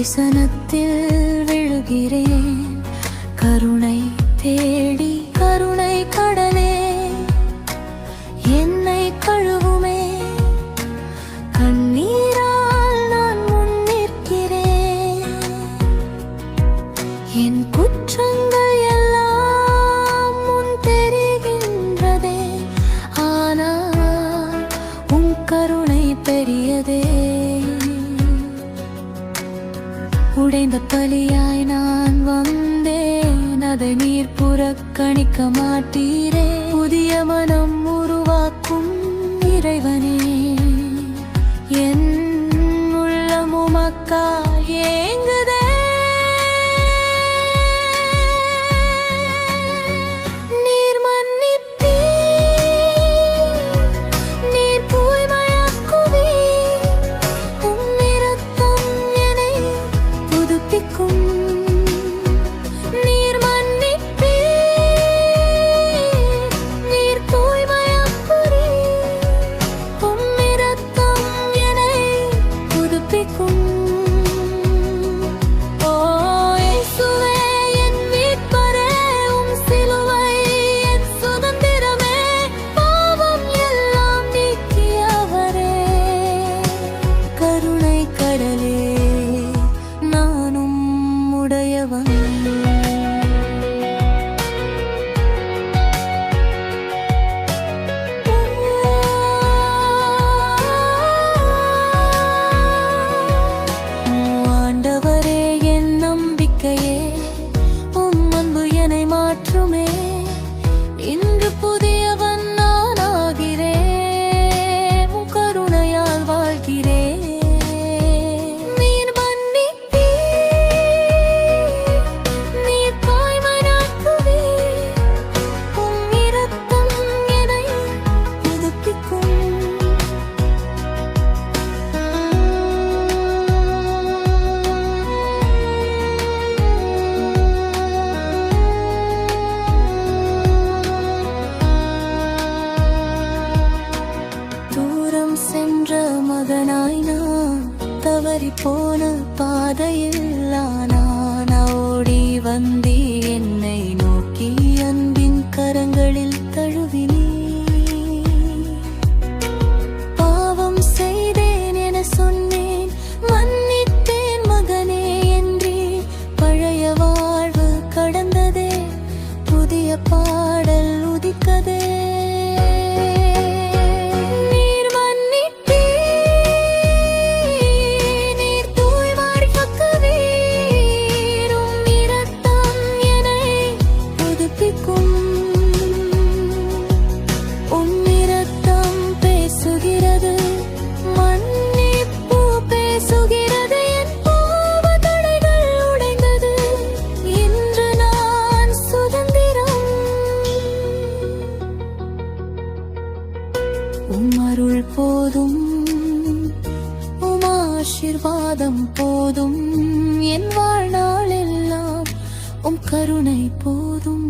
விசனத்தில் விழுகிறேன். கருணை தேடி கருணை கடலே என்னை கழுவுமே. கண்ணீரால் நான் முன் நிற்கிறேன். என் குற்றங்கள் எல்லாம் முன் தெரிகின்றதே. ஆனால் உன் கருணை பெரியதே. உடைந்த பலியாய் நான் வந்தேன், அதை நீர் புறக்கணிக்க மாட்டீரே. புதிய மனம் உருவாக்கும் இறைவனே, என் உள்ளம் உமக்காய் ஏங்குதே. நீர் மன்னிப்பீர், நீர் தூய்மையாக்குவீர். உம் இரத்தம் என்னை புதுப்பிக்கும். நீர் மன்னிப்பீர், நீர் தூய்மையாக்குவீர். உம் இரத்தம் என்னை புதுப்பிக்கும். ஓ இயேசுவே, என் மீட்பரே, உம் சிலுவை என் சுதந்திரமே. பாவம் எல்லாம் நீக்கியவரே. கருணை கடலே, நானும் உடையவன். ஆண்டவரே, என் நம்பிக்கையே, உம் அன்பு என்னை மாற்றுமே. இன்று புதியவன் நான் ஆகிறேன், உம் கருணையால் வாழ்கிறேன். நீர் மன்னிப்பீர், நீர் தூய்மையாக்குவீர். உம் இரத்தம் என்னை புதுப்பிக்கும். தூரம் சென்ற மகனாய் நான் தவறி போன பாதையில் நான் ஓடி வந்தி என்னை நோக்கி அன்பின் கரங்களில் தழுவினீ. பாவம் செய்தேன் என சொன்னேன், மன்னித்தேன் மகனே என்றே. பழைய வாழ்வு கடந்ததே, புதிய பாடல் உதிக்கதே. நீர் மன்னிப்பீர், நீர் தூய்மையாக்குவீர். உம் இரத்தம் என்னை புதுப்பிக்கும். உம் இரத்தம் பேசுகிறது, மன்னிப்பு பேசுகிறது. என் பாவ தடைகள் உடைந்தது, இன்று நான் சுதந்திரம். உம் அருள் போதும், உம் ஆசீர்வாதம் போதும். என் வாழ்நாள் எல்லாம் உம் கருணை போதும்.